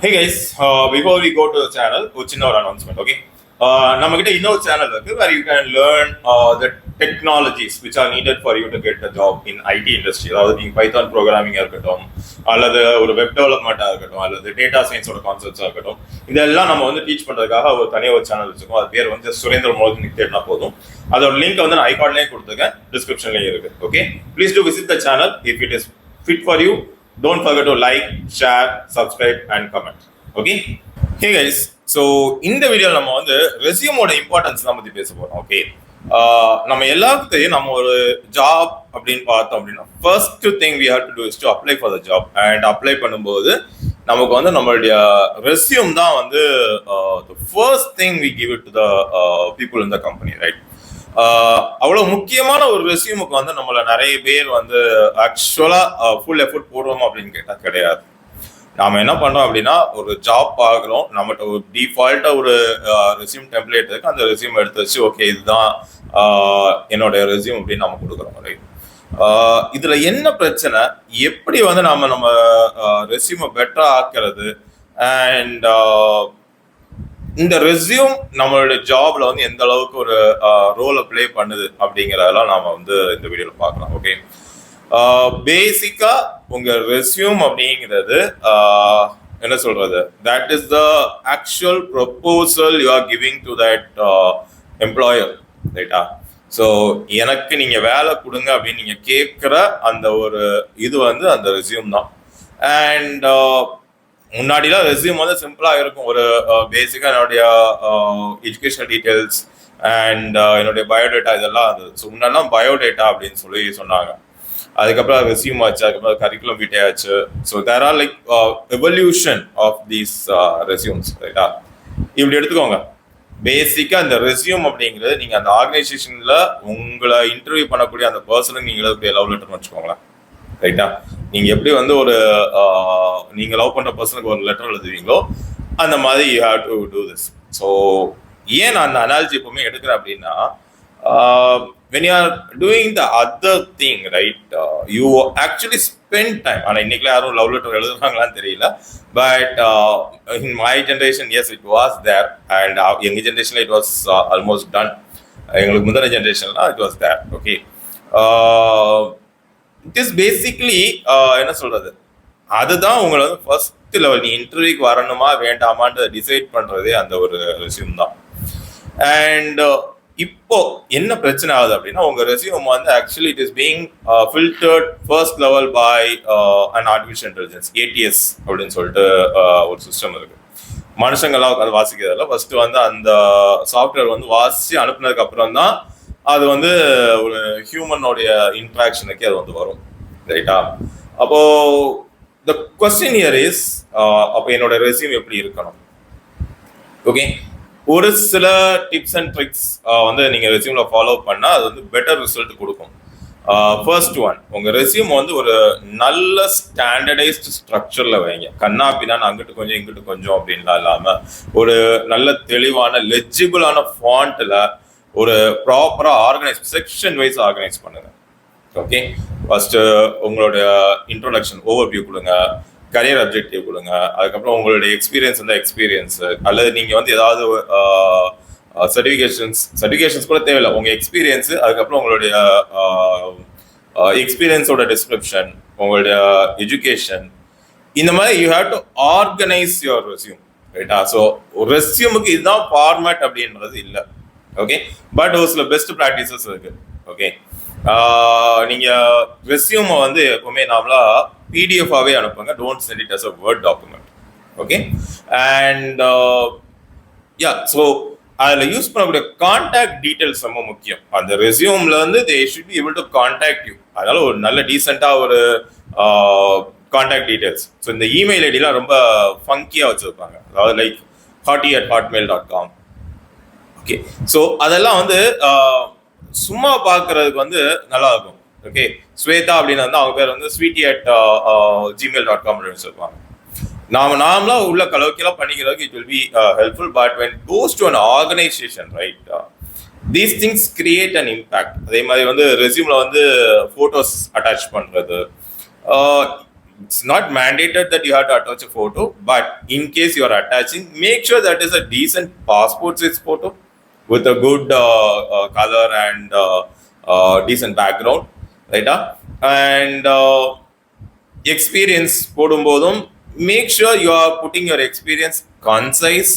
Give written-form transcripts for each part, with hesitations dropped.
Hey guys, before we go to the channel, ஒரு சின்ன ஒரு announcement, okay? நம்ம கிட்ட இன்னொரு சேனல் இருக்கு where you can learn the technologies which are needed for you to get a job in IT industry. அதாவது நீங்க Python ப்ரோக்ராமிங்கா இருக்கட்டும், அல்லது ஒரு வெப் டெவலப்மெண்ட்டா இருக்கட்டும், அல்லது டேட்டா சயின்ஸோட கான்செப்ட்ஸா இருக்கட்டும், இதெல்லாம் நம்ம வந்து டீச் பண்றதுக்காக ஒரு தனியாக ஒரு சேனல் வச்சிருக்கோம். அது பேர் வந்து சுரேந்திர மோகன் தேடினா போதும். அதோட லிங்க் வந்து நான் ஐகார்ட்லயே கொடுத்துருக்கேன், டிஸ்கிரிப்ஷன்லயே இருக்கு. Okay, please to visit the channel if it is fit for you. Don't forget to like, share, subscribe and comment. Okay? Hey guys, so இந்த வீடியோல நம்ம வந்து ரெஸ்யூமோட இம்பார்ட்டன்ஸ் தான் பத்தி பேச போறோம். ஓகே, நம்ம எல்லாத்துக்கும் நம்ம ஒரு ஜாப் அப்படின்னு பார்த்தோம் அப்படின்னா first thing we have to do is to apply for the job. And apply பண்ணும்போது நமக்கு வந்து நம்மளுடைய ரெஸ்யூம் தான் வந்து the first thing we give it to the people in the company, right? அவ்வளவு முக்கியமான ஒரு ரெஸ்யூமுக்கு வந்து நம்மள நிறைய பேர் வந்து ஆக்சுவலா ஃபுல் எஃபோர்ட் போடுவோம் அப்படின்னு கேட்டா கிடையாது. நாம என்ன பண்றோம் அப்படின்னா ஒரு ஜாப் பார்க்குறோம், நம்மகிட்ட ஒரு டிஃபால்ட்டா ஒரு ரெஸ்யூம் டெம்ப்ளேட் இருக்கு, அந்த ரெஸ்யூம் எடுத்து வச்சு ஓகே இதுதான் என்னோட ரெஸ்யூம் அப்படின்னு நம்ம கொடுக்குறோம். ரைட், இதுல என்ன பிரச்சனை, எப்படி வந்து நம்ம ரெஸ்யூமை பெட்டரா ஆக்குறது, அண்ட் இந்த ரெஸ்யூம் நம்மளுடைய ஜாப்ல வந்து எந்த அளவுக்கு ஒரு ரோலை பிளே பண்ணுது அப்படிங்கிறதெல்லாம் நாம வந்து இந்த வீடியோல பார்க்கலாம். ஓகே, பேசிக்கா உங்க ரெஸ்யூம் அப்படிங்கிறது என்ன சொல்றது, that is the actual proposal you are giving to that employer, ரைட்டா? ஸோ எனக்கு நீங்க வேலை கொடுங்க அப்படின்னு நீங்க கேட்குற அந்த ஒரு இது வந்து அந்த ரெஸ்யூம் தான். அண்ட் முன்னாடிலாம் ரெஸ்யூம் வந்து சிம்பிளாக இருக்கும், ஒரு பேசிக்காக என்னுடைய எஜுகேஷனல் டீட்டெயில்ஸ் அண்ட் என்னுடைய பயோடேட்டா இதெல்லாம் அது. ஸோ முன்னாடிலாம் பயோடேட்டா அப்படின்னு சொல்லி சொன்னாங்க, அதுக்கப்புறம் ரெஸ்யூம் ஆச்சு, அதுக்கப்புறம் கரிக்குலம் வீட்டே ஆச்சு. So there are like evolution of these resumes, ரைட்டா? இப்படி எடுத்துக்கோங்க, பேசிக்காக அந்த ரெஸ்யூம் அப்படிங்கிறது நீங்கள் அந்த ஆர்கனைசேஷனில் உங்களை இன்டர்வியூ பண்ணக்கூடிய அந்த பர்சனுக்கு நீங்கள் எழுதக்கூடிய லவ் லெட்டர்னு வச்சுக்கோங்களேன், ரைட்டா? நீங்க எப்படி வந்து ஒரு நீங்க லவ் பண்ற பர்சனுக்கு ஒரு லெட்டர் எழுதுவீங்களோ அந்த மாதிரி you have to do this. So ஏன் நான் அந்த அனாலஜி எப்பவுமே எடுக்கிறேன் அப்படின்னா, when you are doing the other thing, right, you actually spend time. ஆனா இன்னைக்கு யாரும் லவ் லெட்டர் எழுதுறாங்களான்னு தெரியல, but in my generation yes it was there, and young generation it was almost done. எங்களுக்கு முந்தின ஜென்ரேஷன்லாம் it was there. Okay, it is basically என்ன சொல்றது, அதுதான் உங்களை வந்து ஃபர்ஸ்ட் லெவல் நீ இன்டர்வியூக்கு வரணுமா வேண்டாமான்னு டிசைட் பண்றதே அந்த ஒரு ரெஸ்யூம் தான். அண்ட் இப்போ என்ன பிரச்சனை ஆகுது அப்படின்னா, உங்க ரெஸ்யூம் வந்து actually it is being filtered first level by and artificial intelligence, ATS அப்படின்னு சொல்லிட்டு ஒரு சிஸ்டம் இருக்கு. மனுஷங்கள்லாம் உட்காந்து வாசிக்கிறதில்ல, ஃபர்ஸ்ட் வந்து அந்த சாஃப்ட்வேர் வந்து வாசிச்சு அனுப்புனதுக்கு அப்புறம் தான் அது வந்து ஒரு ஹியூமனோடைய இன்ட்ராக்ஷனுக்கு அது வந்து வரும், ரைட்டா? அப்போ த கொஸ்டின் ஹியர் இஸ், அப்போ என்னோட ரெஸ்யூம் எப்படி இருக்கணும்? ஓகே, ஒரு சில டிப்ஸ் அண்ட் ட்ரிக்ஸ் வந்து நீங்க ரெஸ்யூம்ல ஃபாலோ பண்ணா அது வந்து பெட்டர் ரிசல்ட் கொடுக்கும். ஃபர்ஸ்ட் ஒன், உங்க ரெஸ்யூம் வந்து ஒரு நல்ல ஸ்டாண்டர்டைஸ்டு ஸ்ட்ரக்சர்ல வைங்க. கண்ணா பின்னான்னு அங்கிட்டு கொஞ்சம் இங்கிட்டு கொஞ்சம் அப்படின்லாம் இல்லாம ஒரு நல்ல தெளிவான லெஜிபிளான ஃபாண்ட்ல ஒரு ப்ராப்பரா ஆர்கனைஸ், செக்ஷன் வைஸ் ஆர்கனைஸ் பண்ணுங்க. ஓகே, ஃபர்ஸ்ட் உங்களுடைய இன்ட்ரோடக்ஷன் ஓவர்வியூ கொடுங்க, கரியர் அப்ஜெக்டிவ் கொடுங்க, அதுக்கப்புறம் உங்களுடைய எக்ஸ்பீரியன்ஸ் இருந்தால் எக்ஸ்பீரியன்ஸ், அல்லது நீங்க வந்து ஏதாவது சர்டிஃபிகேஷன்ஸ் கூட தேவையில்லை, உங்க எக்ஸ்பீரியன்ஸ், அதுக்கப்புறம் உங்களுடைய எக்ஸ்பீரியன்ஸோட டிஸ்கிரிப்ஷன், உங்களுடைய எஜுகேஷன், இந்த மாதிரி you have to organise your resume, ரைட்டா? ஸோ ரெஸ்யூமுக்கு இதுதான் ஃபார்மேட் அப்படின்றது இல்லை. ஓகே, பட் ஒரு சில பெஸ்ட் ப்ராக்டிசஸ் இருக்கு. ஓகே, நீங்க ரெஸ்யூமை வந்து எப்பவுமே நாமளா பிடிஎஃபாவே அனுப்புங்க, don't send it as a Word document. Okay, and yeah, so அதில் யூஸ் பண்ணக்கூடிய கான்டாக்ட் டீட்டெயில்ஸ் ரொம்ப முக்கியம். அந்த ரெஸ்யூம்ல வந்து they should be able to contact you. அதனால ஒரு நல்ல டீசெண்டாக ஒரு கான்டாக்ட் டீட்டெயில்ஸ். ஸோ இந்த இமெயில் ஐடிலாம் ரொம்ப ஃபங்கியாக வச்சுருப்பாங்க, அதாவது லைக் hotty@hotmail.com. ஓகே, ஸோ அதெல்லாம் வந்து சும்மா பார்க்கறதுக்கு வந்து நல்லா இருக்கும். ஓகே, ஸ்வேதா அப்படின்னு வந்து அவங்க பேர் வந்து sweety@gmail.com அப்படின்னு சொல்லுவாங்க. நாமளா உள்ள கலவைக்கெல்லாம் பண்ணிக்கிறதுக்கு it will be helpful, but when goes to an organization, right, these things create an impact. அதே மாதிரி வந்து ரெஸ்யூம்ல வந்து போட்டோஸ் அட்டாச் பண்றது, it's not mandated that you have to attach a photo, but in case you are attaching, make sure that is a decent passport size photo with a good color and decent background, right? And experience போடும்போதும் make sure you are putting your experience concise.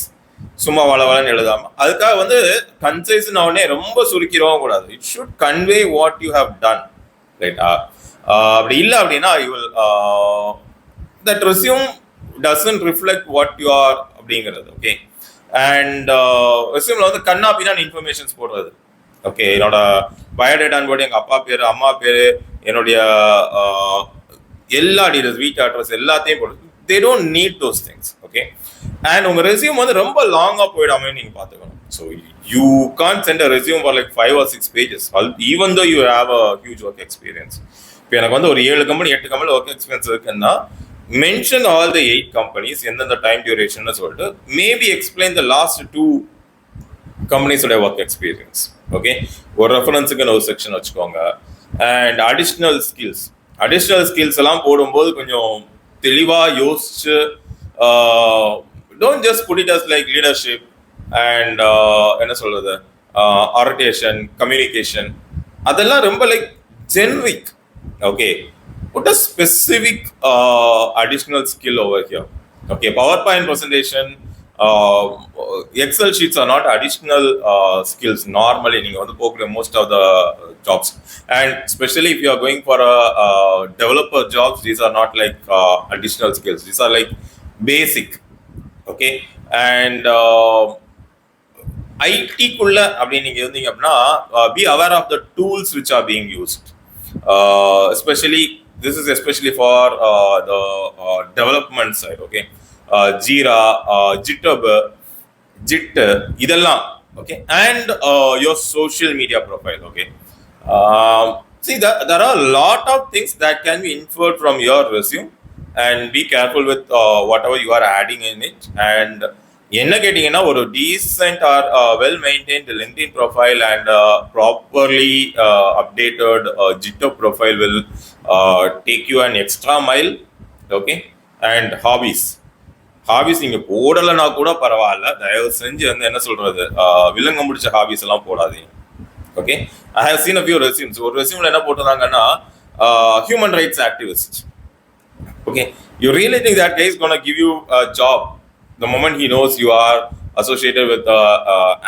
சும்மா வளவளன்னு எழுதாம அதுக்காக வந்து கன்சைஸ்னு உடனே ரொம்ப சுருக்கிடவும் கூடாது. It should convey what you have done, ரைட்டா? அப்படி இல்லை அப்படின்னா you will that resume doesn't reflect what you are அப்படிங்கிறது. ஓகே, அண்ட் ரெஸ்யூமில் வந்து கண்ணா பின்னாடி இன்ஃபர்மேஷன்ஸ் போடுறது. ஓகே, என்னோட பயோடேட்டான்னு போட்டு எங்கள் அப்பா பேர், அம்மா பேர், என்னுடைய எல்லா டீடைல்ஸ், வீட்டு அட்ரஸ் எல்லாத்தையும் போடுறது. They don't need those things. Okay, and உங்கள் ரெஸ்யூம் வந்து ரொம்ப லாங்காக போயிடாமே நீங்கள் பார்த்துக்கணும். So you can't send a resume for like 5 or 6 pages even though you have a huge work experience. இப்போ எனக்கு வந்து ஒரு 7 கம்பெனி 8 கம்பெனி ஒர்க் எக்ஸ்பீரியன்ஸ் இருக்குன்னா மென்ஷன் ஆல் த 8 கம்பெனிஸ், எந்தெந்த டைம் டியூரேஷன் சொல்லிட்டு மேபி எக்ஸ்பிளைன் த லாஸ்ட் 2 கம்பெனிஸோட work experience. Okay, ஒரு ரெஃபரன்ஸுக்குன்னு ஒரு செக்ஷன் வச்சுக்கோங்க. அண்ட் அடிஷ்னல் ஸ்கில்ஸ் எல்லாம் போடும்போது கொஞ்சம் தெளிவாக யோசிச்சு, don't just put it as like leadership and என்ன சொல்றது, ஆர்டேஷன், கம்யூனிகேஷன், அதெல்லாம் ரொம்ப like generic. Okay, put a specific additional skill over here. Okay, PowerPoint presentation, Excel sheets are not additional skills normally நீங்க வந்து போகிற most of the jobs, and especially if you are going for a developer jobs, these are not like additional skills, these are like basic. Okay, and IT குள்ள அப்படி நீங்க இருந்தீங்க அப்படின்னா be aware of the tools which are being used, especially this is especially for the development side. Okay, Jira, GitHub, Git, idella. Okay, and your social media profile. Okay, see there are a lot of things that can be inferred from your resume, and be careful with whatever you are adding in it. And என்ன கேட்டீங்கன்னா ஒரு decent R well maintained LinkedIn profile and properly updated GitHub profile will take you an extra mile. Okay, and hobbies நீங்க போடலைன்னா கூட பரவாயில்ல, தயவு செஞ்சு வந்து என்ன சொல்றது, விலங்க முடிச்ச ஹாபிஸ் எல்லாம் போடாதீங்க. Okay, I have seen a few resumes. ஒரு ரெஸ்யூம்ல என்ன போட்டிருந்தாங்கன்னா human rights activist. Okay, you really think that guy is gonna give you a job the moment he knows you are associated with the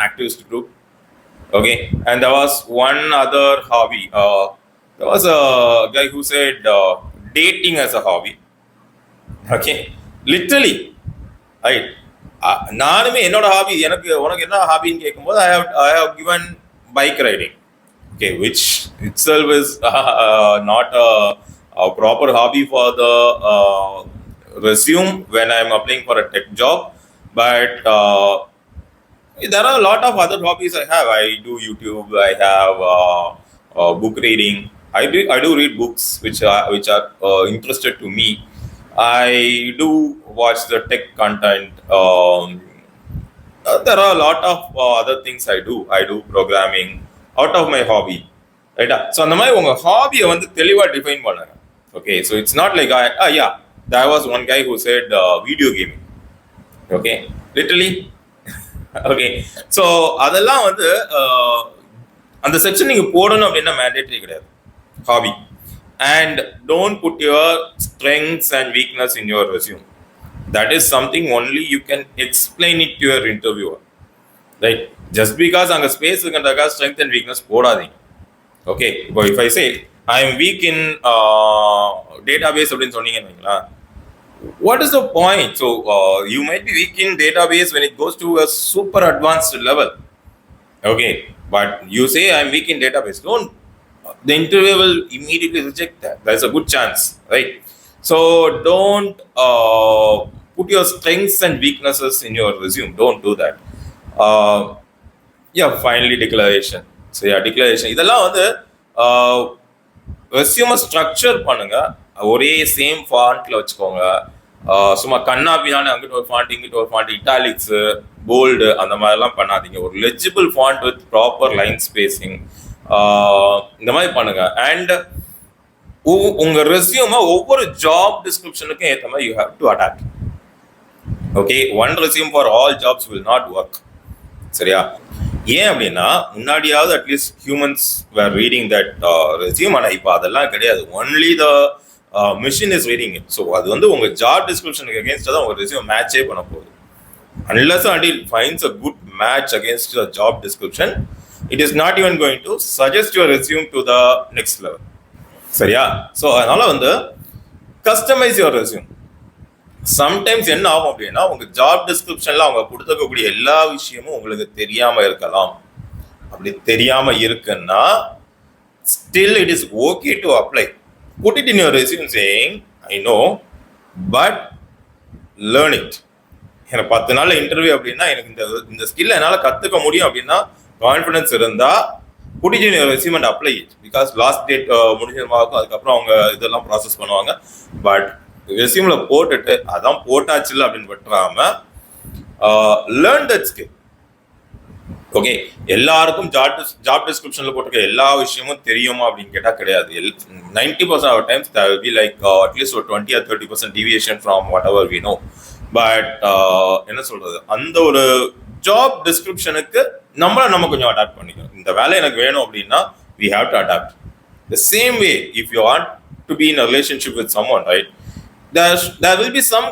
activist group? Okay, and there was one other hobby. There was a guy who said dating as a hobby. Okay, literally, நானுமே என்னோட hobby, எனக்கு உனக்கு என்ன ஹாபின்னு கேட்கும்போது I have given bike riding. Okay, which itself is not a proper hobby for the resume when I am applying for a tech job, but there are a lot of other hobbies I have. I do YouTube, I have book reading. I do read books which are interested to me. I do watch the tech content. There are a lot of other things I do programming out of my hobby, right? So அந்த மாதிரி உங்க ஹாபியை வந்து தெளிவா define பண்ணுங்க. Okay, so it's not like yeah, there was one guy who said video gaming. Okay, literally. Okay, so அதெல்லாம் வந்து அந்த section நீங்க போடணும் அப்படின்னா மேண்டேட்டரி கிடையாது hobby. And don't put your strengths and weakness in your resume. That is something only you can explain it to your interviewer, right? Just because anga space irukandaka strength and weakness podadinga. Okay, but if I say I am weak in database அப்படினு சொன்னீங்கன்னா what is the point? So you might be weak in database when it goes to a super advanced level. Okay, but you say I am weak in database, don't, the interviewer will immediately reject that. There's a good chance, right? So don't put your strengths and weaknesses in your resume. Don't do that. Yeah, finally declaration. So yeah, declaration இதெல்லாம் வந்து ரெஸ்யூமை structure பண்ணுங்க. ஒரே same ஃபாண்ட்ல வச்சுக்கோங்க. சும்மா கண்ணா பின்னான்னு அங்கிட்ட ஒரு font இங்கிட்ட ஒரு ஃபாண்ட், இட்டாலிக்ஸ், போல்டு அந்த மாதிரிலாம் பண்ணாதீங்க. ஒரு legible font with proper line spacing, இந்த மாதிரி பண்ணுங்க. அண்ட் உங்க ரெசியூமை ஒவ்வொரு ஜாப் டிஸ்கிரிப்ஷனுக்கும் ஏற்ற மாதிரி you have to adapt. Okay, one resume for all jobs will not work. சரியா? ஏன் அப்படின்னா முன்னாடியாவது at least humans were reading that resume, ஆனால் இப்போ அதெல்லாம் கிடையாது. Only the machine is reading it. So அது வந்து உங்க ஜாப் டிஸ்கிரிப்ஷனுக்கு அகேன்ஸ்டாக தான் உங்க ரெசியூம் மேட்சே பண்ண போகுது. Unless until it finds a good match against the job description, it is not even going to suggest your resume to the next level. சரியா? So அதனால வந்து கஸ்டமைஸ் யுவர் ரெசியூம். சம்டைம்ஸ் என்ன ஆகும் அப்படின்னா உங்க ஜாப் டிஸ்கிரிப்ஷன்ல அவங்க கொடுத்துக்கக்கூடிய எல்லா விஷயமும் உங்களுக்கு தெரியாம இருக்கலாம். அப்படி தெரியாம இருக்குன்னா still it is okay to apply. Put it in your resume saying I know but learn it. எனக்கு 10 நாள்ல இன்டர்வியூ அப்படின்னா எனக்கு இந்த ஸ்கில் என்னால் கற்றுக்க முடியும் அப்படின்னா கான்ஃபிடன்ஸ் இருந்தா put it in your resume and apply it. Because last date முடிஞ்சிருமாக்கும், அதுக்கப்புறம் அவங்க இதெல்லாம் ப்ராசஸ் பண்ணுவாங்க. பட் ரெசியூம்ல போட்டுட்டு அதான் போட்டாச்சு இல்லை அப்படின்னு விட்டுறாம லேர்ன் தட் ஸ்கில். ஓகே, எல்லாருக்கும் ஜாப் டிஸ்கிரிப்ஷன்ல போட்டிருக்க எல்லா விஷயமும் தெரியுமா அப்படின்னு கேட்டா கிடையாது. 90% of times there will be like at least 20 or 30% deviation from whatever we know. But என்ன சொல்றது, அந்த ஒரு ஜாப் டிஸ்கிரிப்ஷனுக்கு நம்ம கொஞ்சம் அடாப்ட் பண்ணிக்கணும். இந்த வேலை எனக்கு வேணும் அப்படின்னா we have to adapt. The same way, if you want to be in a relationship with someone, right, there will be some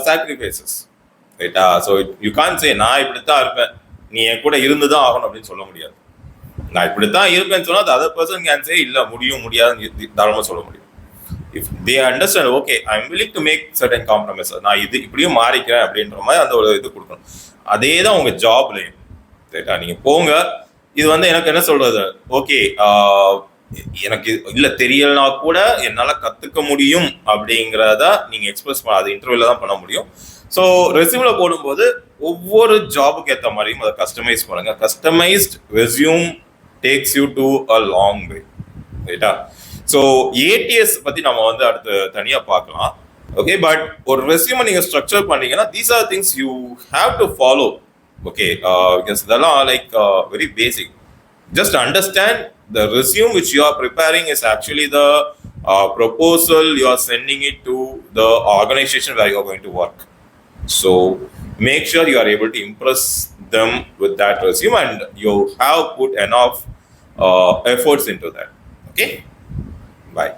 sacrifices, right? So you can't say நான் இப்படித்தான் இருப்பேன், நீ என் கூட இருந்துதான் ஆகணும் அப்படின்னு சொல்ல முடியாது. நான் இப்படித்தான் இருப்பேன்னு சொன்னா the other person can say இல்ல முடியும் முடியாதுன்னு தாராளமா சொல்ல முடியும். If they understand, okay, I'm willing to make certain compromises, நான் இது இப்படியும் மாறிக்கிறேன் அப்படின்ற மாதிரி அந்த ஒரு இது கொடுக்கணும். அதே தான் உங்க ஜாப்லையும், ரைட்டா? நீங்க போங்க, இது வந்து எனக்கு என்ன சொல்றது, ஓகே எனக்கு இல்ல தெரியலனா கூட என்னால கத்துக்க முடியும் அப்படிங்கிறத நீங்க எக்ஸ்பிரஸ் பண்ண, அது இன்டர்வியூல தான் பண்ண முடியும். ஸோ ரெசியூம்ல போடும்போது ஒவ்வொரு ஜாபுக்கு ஏற்ற மாதிரியும் அதை கஸ்டமைஸ் பண்ணுங்க. Customized resume takes you to a long way, ரைட்டா? ஸோ ஏடிஎஸ் பத்தி நம்ம வந்து அடுத்து தனியா பார்க்கலாம். ஓகே, பட் ஒரு ரெசியூமை நீங்க ஸ்ட்ரக்சர் பண்ணீங்கன்னா these are things you have to follow. Okay, because இதெல்லாம் like very basic. Just understand the resume which you are preparing is actually the proposal you are sending it to the organization where you are going to work. So make sure you are able to impress them with that resume and you have put enough efforts into that. Okay, bye.